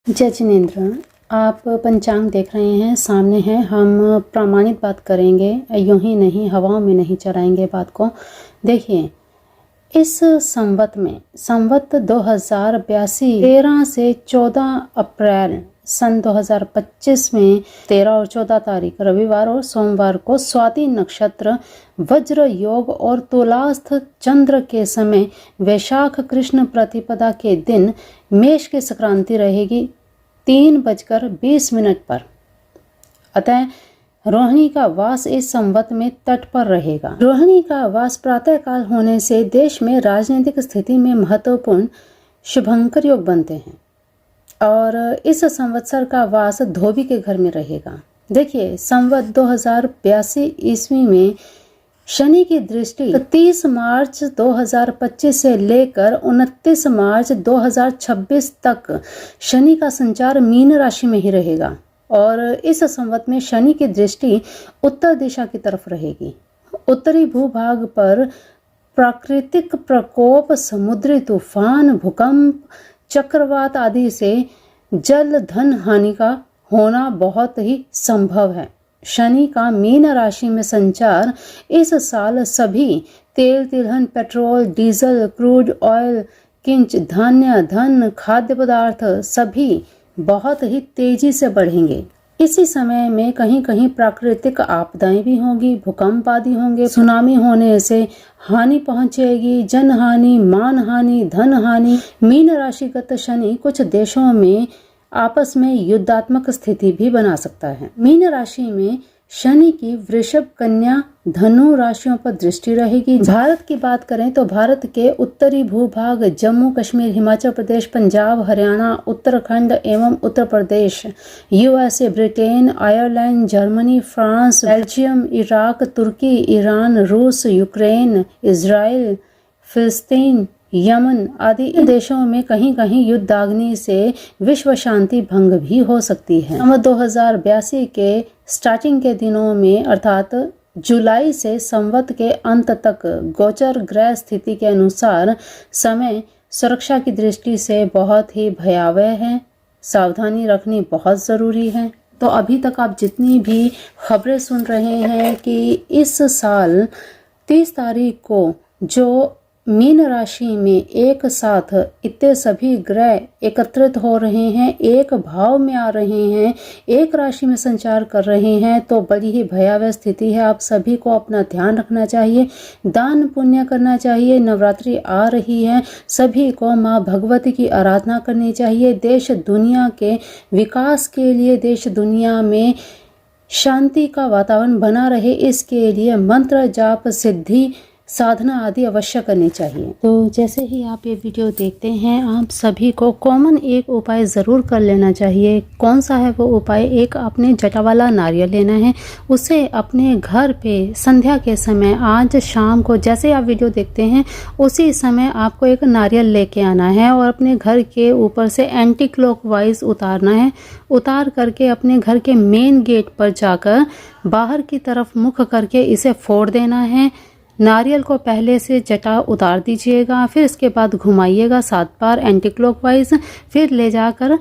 जय जिनेंद्र, आप पंचांग देख रहे हैं, सामने हैं। हम प्रामाणिक बात करेंगे, यूं ही नहीं, हवाओं में नहीं चलाएंगे बात को। देखिए, इस संवत में संवत 2082 13 से 14 अप्रैल सन 2025 में 13 और 14 तारीख रविवार और सोमवार को स्वाति नक्षत्र, वज्र योग और तुलास्थ चंद्र के समय वैशाख कृष्ण प्रतिपदा के दिन मेष की संक्रांति रहेगी 3:20 पर। अतः रोहिणी का वास इस संवत में तट पर रहेगा। रोहिणी का वास प्रातः काल होने से देश में राजनीतिक स्थिति में महत्वपूर्ण शुभंकर योग बनते हैं और इस संवत्सर का वास धोबी के घर में रहेगा। देखिए, संवत 2082 ईस्वी में शनि की दृष्टि 30 मार्च 2025 से लेकर 29 मार्च 2026 तक शनि का संचार मीन राशि में ही रहेगा और इस संवत में शनि की दृष्टि उत्तर दिशा की तरफ रहेगी। उत्तरी भूभाग पर प्राकृतिक प्रकोप, समुद्री तूफान, भूकंप, चक्रवात आदि से जल धन हानि का होना बहुत ही संभव है। शनि का मीन राशि में संचार इस साल सभी तेल, तिलहन, पेट्रोल, डीजल, क्रूड ऑयल, किंच, धान्य, धन, खाद्य पदार्थ सभी बहुत ही तेजी से बढ़ेंगे। इसी समय में कहीं कहीं प्राकृतिक आपदाएं भी होंगी, भूकंप आदि होंगे, सुनामी होने से हानि पहुंचेगी, जन हानि, मान हानि, धन हानि। मीन राशिगत शनि कुछ देशों में आपस में युद्धात्मक स्थिति भी बना सकता है। मीन राशि में शनि की वृषभ, कन्या, धनु राशियों पर दृष्टि रहेगी। भारत की बात करें तो भारत के उत्तरी भूभाग जम्मू कश्मीर, हिमाचल प्रदेश, पंजाब, हरियाणा, उत्तराखंड एवं Uttar Pradesh, USA, Britain, Ireland, Germany, France, Belgium, Iraq, तुर्की, ईरान, रूस, यूक्रेन, इजराइल, फिलिस्तीन, यमन आदि देशों में कहीं कहीं युद्धाग्नि से विश्व शांति भंग भी हो सकती है। 2082 के स्टार्टिंग के दिनों में अर्थात जुलाई से संवत के अंत तक गोचर ग्रह स्थिति के अनुसार समय सुरक्षा की दृष्टि से बहुत ही भयावह है। सावधानी रखनी बहुत ज़रूरी है। तो अभी तक आप जितनी भी खबरें सुन रहे हैं कि इस साल 30 तारीख को जो मीन राशि में एक साथ इतने सभी ग्रह एकत्रित हो रहे हैं, एक भाव में आ रहे हैं, एक राशि में संचार कर रहे हैं, तो बड़ी ही भयावह स्थिति है। आप सभी को अपना ध्यान रखना चाहिए, दान पुण्य करना चाहिए। नवरात्रि आ रही है, सभी को माँ भगवती की आराधना करनी चाहिए। देश दुनिया के विकास के लिए, देश दुनिया में शांति का वातावरण बना रहे, इसके लिए मंत्र जाप, सिद्धि, साधना आदि अवश्य करनी चाहिए। तो जैसे ही आप ये वीडियो देखते हैं, आप सभी को कॉमन एक उपाय ज़रूर कर लेना चाहिए। कौन सा है वो उपाय? एक अपने जटा वाला नारियल लेना है, उसे अपने घर पे संध्या के समय आज शाम को जैसे आप वीडियो देखते हैं उसी समय आपको एक नारियल लेके आना है और अपने घर के ऊपर से एंटी क्लॉकवाइज उतारना है। उतार करके अपने घर के मेन गेट पर जाकर बाहर की तरफ मुख करके इसे फोड़ देना है। नारियल को पहले से जटा उतार दीजिएगा, फिर इसके बाद घुमाइएगा 7 बार एंटी क्लॉकवाइज, फिर ले जाकर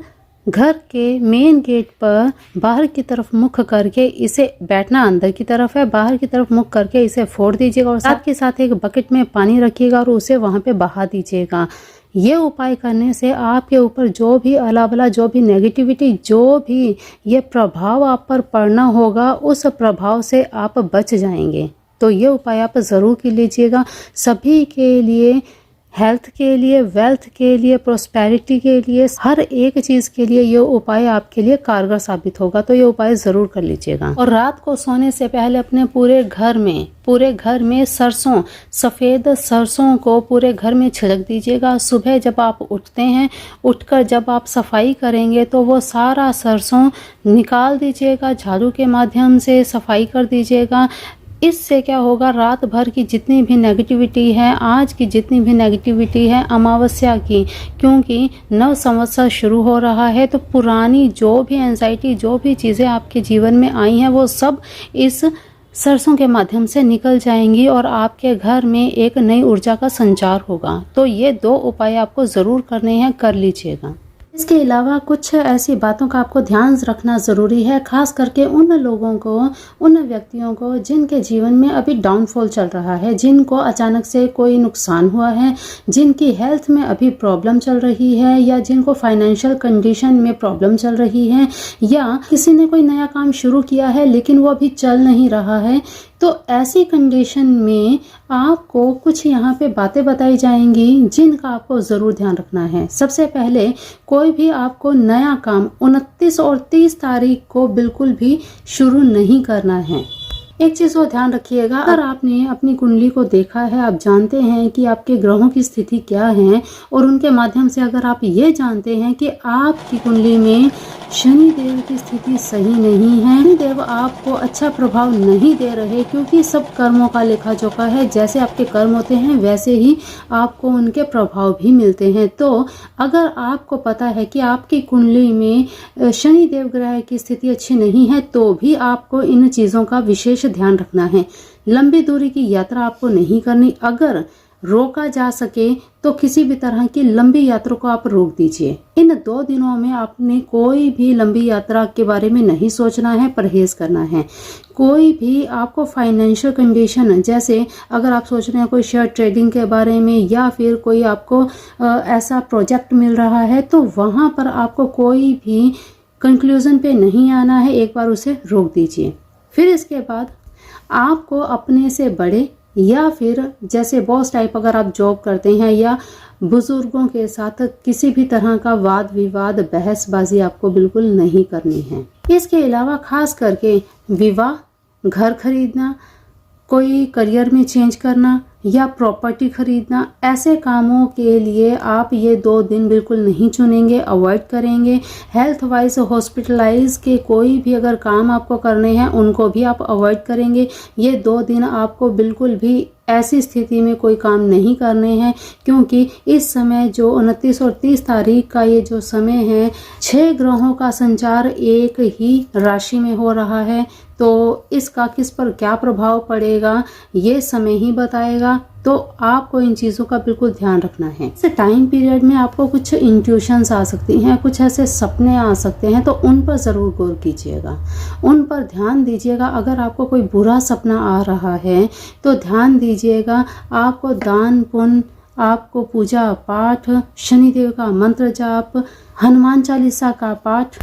घर के मेन गेट पर बाहर की तरफ मुख करके इसे, बैठना अंदर की तरफ है, बाहर की तरफ मुख करके इसे फोड़ दीजिएगा और साथ के साथ एक बकेट में पानी रखिएगा और उसे वहां पे बहा दीजिएगा। ये उपाय करने से आपके ऊपर जो भी अलावला, जो भी नेगेटिविटी, जो भी ये प्रभाव आप पर पड़ना होगा, उस प्रभाव से आप बच जाएंगे। तो ये उपाय आप ज़रूर कर लीजिएगा। सभी के लिए, हेल्थ के लिए, वेल्थ के लिए, प्रोस्पेरिटी के लिए, हर एक चीज़ के लिए ये उपाय आपके लिए कारगर साबित होगा। तो ये उपाय ज़रूर कर लीजिएगा। और रात को सोने से पहले अपने पूरे घर में सरसों, सफ़ेद सरसों को पूरे घर में छिड़क दीजिएगा। सुबह जब आप उठते हैं, उठकर जब आप सफाई करेंगे तो वो सारा सरसों निकाल दीजिएगा, झाड़ू के माध्यम से सफाई कर दीजिएगा। इससे क्या होगा, रात भर की जितनी भी नेगेटिविटी है, आज की जितनी भी नेगेटिविटी है, अमावस्या की, क्योंकि नव संवत्सर शुरू हो रहा है, तो पुरानी जो भी एंजाइटी, जो भी चीज़ें आपके जीवन में आई हैं, वो सब इस सरसों के माध्यम से निकल जाएंगी और आपके घर में एक नई ऊर्जा का संचार होगा। तो ये 2 उपाय आपको ज़रूर करने हैं, कर लीजिएगा। इसके अलावा कुछ ऐसी बातों का आपको ध्यान रखना ज़रूरी है, खास करके उन लोगों को, उन व्यक्तियों को जिनके जीवन में अभी डाउनफॉल चल रहा है, जिनको अचानक से कोई नुकसान हुआ है, जिनकी हेल्थ में अभी प्रॉब्लम चल रही है, या जिनको फाइनेंशियल कंडीशन में प्रॉब्लम चल रही है, या किसी ने कोई नया काम शुरू किया है लेकिन वो अभी चल नहीं रहा है। तो ऐसी कंडीशन में आपको कुछ यहाँ पे बातें बताई जाएंगी जिनका आपको ज़रूर ध्यान रखना है। सबसे पहले, कोई भी आपको नया काम 29 और 30 तारीख को बिल्कुल भी शुरू नहीं करना है। एक चीज़ को ध्यान रखिएगा, अगर आपने अपनी कुंडली को देखा है, आप जानते हैं कि आपके ग्रहों की स्थिति क्या है, और उनके माध्यम से अगर आप ये जानते हैं कि आपकी कुंडली में शनि देव की स्थिति सही नहीं है, शनि देव आपको अच्छा प्रभाव नहीं दे रहे, क्योंकि सब कर्मों का लेखा जोखा है, जैसे आपके कर्म होते हैं वैसे ही आपको उनके प्रभाव भी मिलते हैं। तो अगर आपको पता है कि आपकी कुंडली में शनि देव ग्रह की स्थिति अच्छी नहीं है, तो भी आपको इन चीज़ों का विशेष ध्यान रखना है। लंबी दूरी की यात्रा आपको नहीं करनी। अगर रोका जा सके तो किसी भी तरह की लंबी यात्रा को आप रोक दीजिए। इन 2 दिनों में आपने कोई भी लंबी यात्रा के बारे में नहीं सोचना है, परहेज करना है। कोई भी आपको फाइनेंशियल कंडीशन, जैसे अगर आप सोच रहे हैं कोई शेयर ट्रेडिंग के बारे में, या फिर कोई आपको ऐसा प्रोजेक्ट मिल रहा है, तो वहां पर आपको कोई भी कंक्लूजन पे नहीं आना है, एक बार उसे रोक दीजिए। फिर इसके बाद आपको अपने से बड़े, या फिर जैसे बॉस टाइप अगर आप जॉब करते हैं, या बुजुर्गों के साथ किसी भी तरह का वाद विवाद, बहसबाजी आपको बिल्कुल नहीं करनी है। इसके अलावा खास करके विवाह, घर खरीदना, कोई करियर में चेंज करना, या प्रॉपर्टी खरीदना, ऐसे कामों के लिए आप ये 2 दिन बिल्कुल नहीं चुनेंगे, अवॉइड करेंगे। हेल्थ वाइज हॉस्पिटलाइज के कोई भी अगर काम आपको करने हैं, उनको भी आप अवॉइड करेंगे। ये 2 दिन आपको बिल्कुल भी ऐसी स्थिति में कोई काम नहीं करने हैं, क्योंकि इस समय जो 29 और 30 तारीख का ये जो समय है, 6 ग्रहों का संचार एक ही राशि में हो रहा है। तो इसका किस पर क्या प्रभाव पड़ेगा ये समय ही बताएगा। तो आपको इन चीज़ों का बिल्कुल ध्यान रखना है। इस टाइम पीरियड में आपको कुछ इंट्यूशंस आ सकती हैं, कुछ ऐसे सपने आ सकते हैं, तो उन पर ज़रूर गौर कीजिएगा, उन पर ध्यान दीजिएगा। अगर आपको कोई बुरा सपना आ रहा है तो ध्यान दीजिएगा। आपको दान पुण्य, आपको पूजा पाठ, शनिदेव का मंत्र जाप, हनुमान चालीसा का पाठ,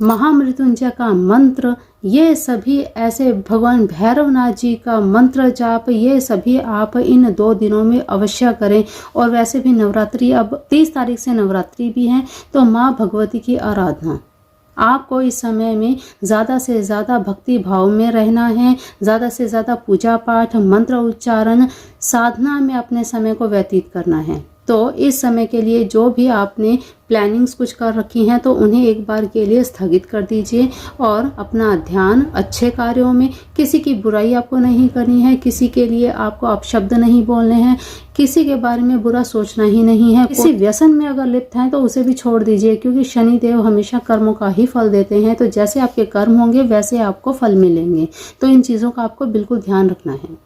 महामृत्युंजय का मंत्र, ये सभी ऐसे भगवान भैरवनाथ जी का मंत्र जाप, ये सभी आप इन 2 दिनों में अवश्य करें। और वैसे भी नवरात्रि, अब 30 तारीख से नवरात्रि भी है, तो माँ भगवती की आराधना आपको इस समय में ज़्यादा से ज़्यादा भक्ति भाव में रहना है। ज़्यादा से ज़्यादा पूजा पाठ, मंत्र उच्चारण, साधना में अपने समय को व्यतीत करना है। तो इस समय के लिए जो भी आपने प्लानिंग्स कुछ कर रखी हैं, तो उन्हें एक बार के लिए स्थगित कर दीजिए और अपना ध्यान अच्छे कार्यों में, किसी की बुराई आपको नहीं करनी है, किसी के लिए आपको अपशब्द नहीं बोलने हैं, किसी के बारे में बुरा सोचना ही नहीं है। किसी व्यसन में अगर लिप्त हैं तो उसे भी छोड़ दीजिए, क्योंकि शनि देव हमेशा कर्मों का ही फल देते हैं। तो जैसे आपके कर्म होंगे वैसे आपको फल मिलेंगे। तो इन चीज़ों का आपको बिल्कुल ध्यान रखना है।